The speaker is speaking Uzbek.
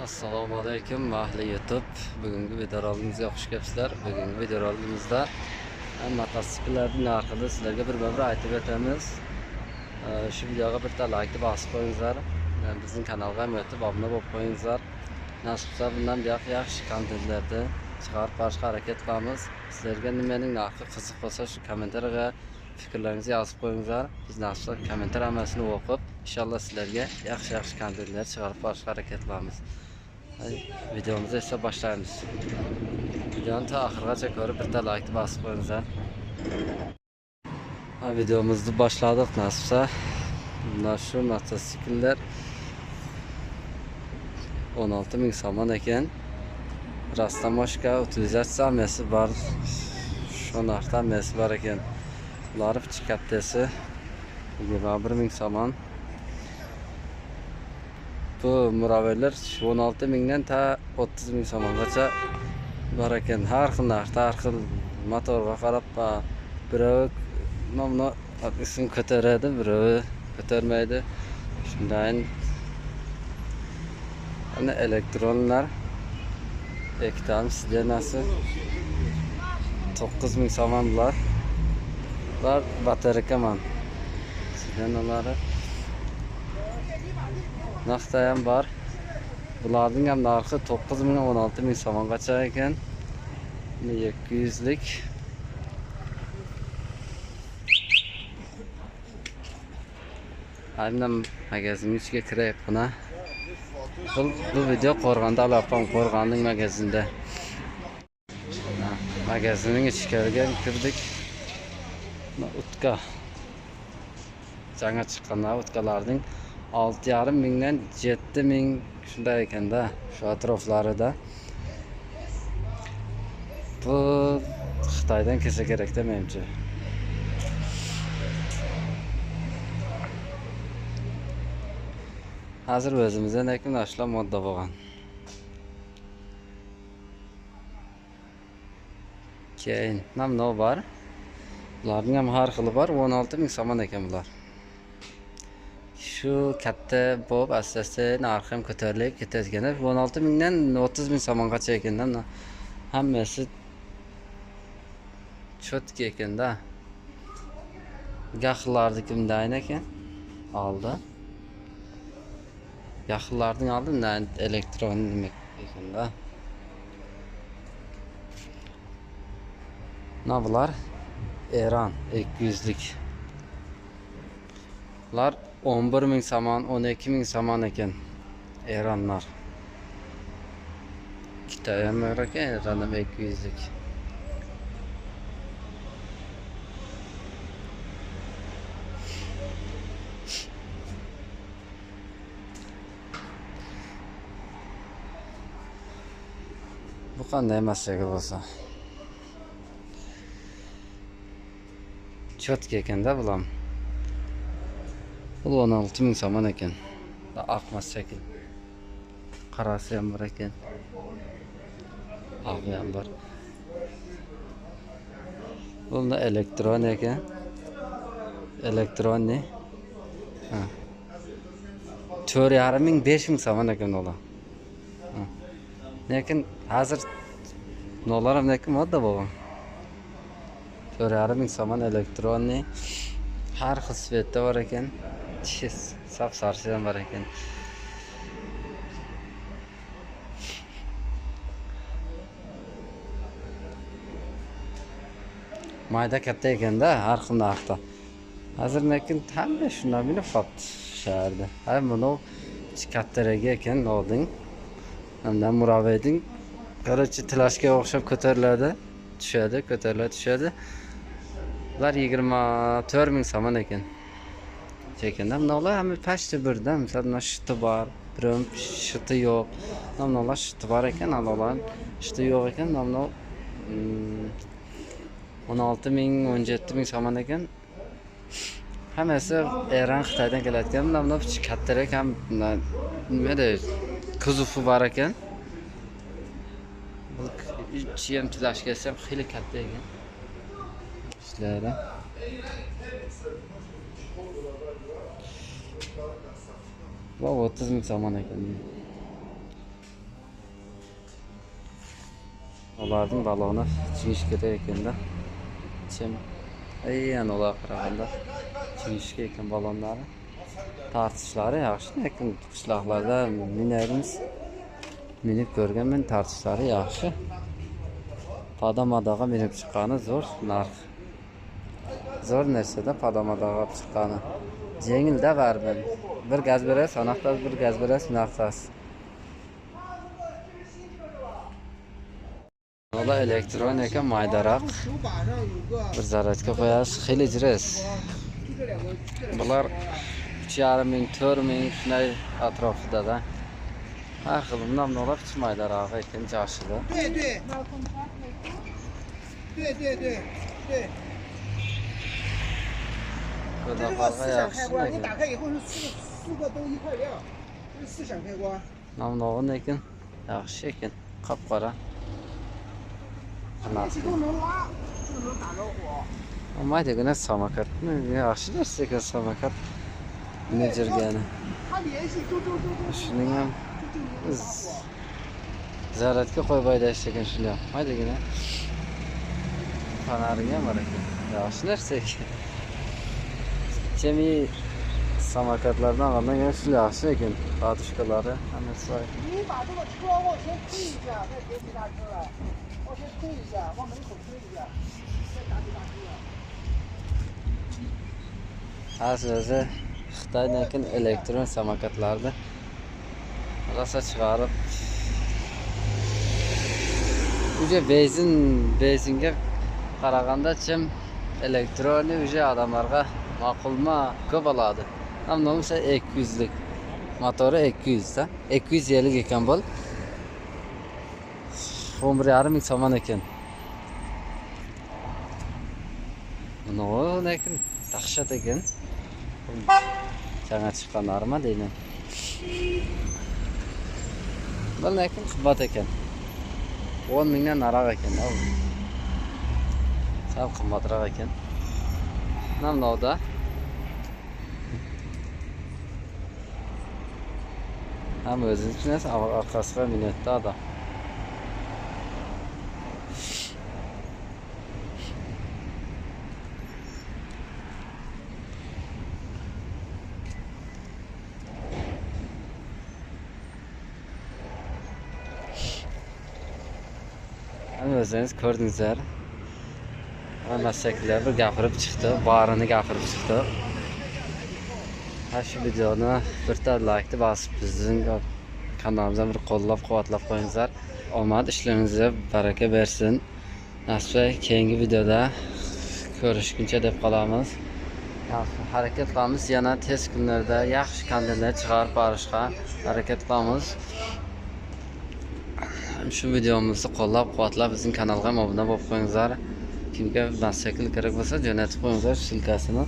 Assalomu alaykum mahli YouTube. Bugungi videolarımızga xush kelibsizlar. Bugungi videolarımızda mototsikllarning narxini sizlarga bir aytib o'tamiz. Shu videoga bitta like bosib qo'yinglar. Bizning kanalga ham o'tib obuna bo'lib qo'yinglar. Nasib bo'lsa bundan yaxshi kontentlarni chiqarib borishga harakat qilamiz. Sizlarga nimaning narxi qiziq bo'lsa shu kommentariyga fikrlaringizni yozib qo'yinglar. Biz nasib bo'lsa kommentar hammasini o'qib, inshaalloh sizlarga yaxshi kontentlar chiqarib borishga harakat qilamiz. Videomuzu ise başlayalım. Videonun ta ahırgacha ko'rib bitta like bosib qo'yinglar. Videomuzni boshladik nasibsa. Bunlar shu mototsikllar 16.000 so'm ekan. Rastamoshka utilizatsiyasi bor. Shu narxdamasi bor ekan. Ular kichik kattasi 21.000 so'm. Bu muraverler 16.000'dan ta 30.000 so'mgacha bor ekan. Har xil motorga qarab birovi nomno isini ko'taradi, birovi ko'tarmaydi. Shundan ana elektronlar ektam sidenasi 9.000 so'm bular. Bular batareyka man. Sidenalari narxda ham bor. Bularning ham narxi 9.000 16.000 so'mgacha ekan. 200lik. Aynan magazinning ichiga kirayapman. Bu video Qo'rg'onda Alapon Qo'rg'onning magazinida. Magazinning ichkariga kirdik. Utka. Yangi chiqqan utkalarning 6,5 mingdan 7 ming shunday ekanda, shu atroflarida. Bu Xitoydan kelsa kerak-da menimcha. Hozir o'zimizda lekin ashla modda bo'lgan. Keyin namno bor. Bularning ham har xili bor. 16.000 so'm ekan bular. Şu katta bo'lib asta narxi ham ko'tarilib ketayotgan. 16.000dan 30.000 so'mgacha ekan. Hammasi cho'tka ekanda. Yaxlarni kimdan ekan? Oldi. Yaxlarning oldidan elektron nima ekanda. Navlar Eran 200lik. Bular 11.000 so'm, 12.000 so'm ekan. Eranlar. Xitoy ham bor ekan, Eran 200lik. Bu qanday masala bo'lsa? Cho'tka ekanda bular. Bu 16.000 so'm ekan. Aqmas shakl. Qarasi ham bor ekan. Aqi ham bor. Bunda elektron ekan. Elektronni. 4,5 ming 5 ming so'm ekan ular. Lekin hozir nolar ham lekin modda bo'lgan. 4,5 ming so'm elektronni. Har xil svetda bor ekan. Sap sarisidan bor ekan. Mayda katta ekanda har xil narxda. Hozir lekin hamma shundan bilib qolibdi shaharda. Hay buni kattaroq ekan olding. Hamdan muraveding qarachi tilashga o'xshab ko'tariladi, tushadi, ko'tariladi, tushadi. Ular 24 ming so'm ekan. Chekanda bular hamma pashti birdan, masalan, shiti bor, birim shiti yo'q. Nomlar shiti bor ekan, alolar shiti yo'q ekan, nomlar 16 ming, 17 ming so'm ekan. Hammasi Eron Xitoydan keladigan. Nomlar kattaroq ham nima deydi? Kuzufi bor ekan. Bu ichi ham tilashga kelsa ham xili katta ekan. İşlari. Bu 30 ming so'm ekan. Onlardan balonu çingişkede ekende. Çim yani olar qaraganda çingişke eken balonları. Tartışları yaxşı, lakin qishloqlarda minarimiz minib ko'rganman, tartışları yaxşı. Padamadaga minib chiqqani zo'r narx. Zo'r narsada padamadaga chiqqani. Jengilda baribir. Bir gaz berasiz, anaqda bir gaz berasiz, narxsiz. Ola elektronika maydaroq. Bir zaryadga qo'yasiz, xili jires. Bular 3,5 ming, 4 ming shunday atrofida. Har xil namnolar maydaroq ekan joshida. 对。 这个四闪开关，你打开以后是四个都一块亮，这是四闪开关。 Namnoğun ekan, yaxshi ekan, qap-qora. 这都能拉，就能打着火。 Mayda samokat. Yaxshi narsa ekan samokat. Ne jirgani. 它联系就。 Shuning ham zaryadga qo'yib aydash ekan shular. Maydagina. Fanariga ham bor ekan. Yaxshi narsa ekan. Jami samokatlardan olgan yana shular yaxshi ekan. Padushkalari hammasi bor. 你把这个车往前推一下，再别提大车了。往前推一下，往门口推一下，再打起大车。 Aslida Xitoydan elektron samokatlarni rosa chiqarib uje benzinga qaraganda chim elektronni uje odamlarga ma'qulma ko'p oladi. Hamda esa 200 lik motori 200 da. 250 ekan bo'l. 11,5 ming so'm ekan. Buni lekin dahshat ekan. Жаңа chiqqanlar mı deyman. Bu lekin qimmat ekan. 10 mingdan nariq ekan. Sal qimmatroq ekan. Namnovda ham o'zingiz tushunasiz, orqasiga minutda adam. O'zingiz ko'rdingizlar. Masaklar bir gapirib chiqdi, barini gapirib chiqdi. Ha shu videoni bitta like bosib bizning kanalimizga bir qo'llab-quvvatlab qo'yingizlar. Omad ishlaringizga baraka bersin. Nasib keyingi videoda ko'rishguncha deb qolamiz. Yaxshi harakat qilamiz, yana tez kunlarda yaxshi kontentlar chiqarib borishga harakat qilamiz. Shu videomizni qo'llab-quvvatlab bizning kanalga obuna bo'lib qo'yingizlar. Kimga masaklar kerak bo'lsa jo'natib qo'yingizlar silkasini.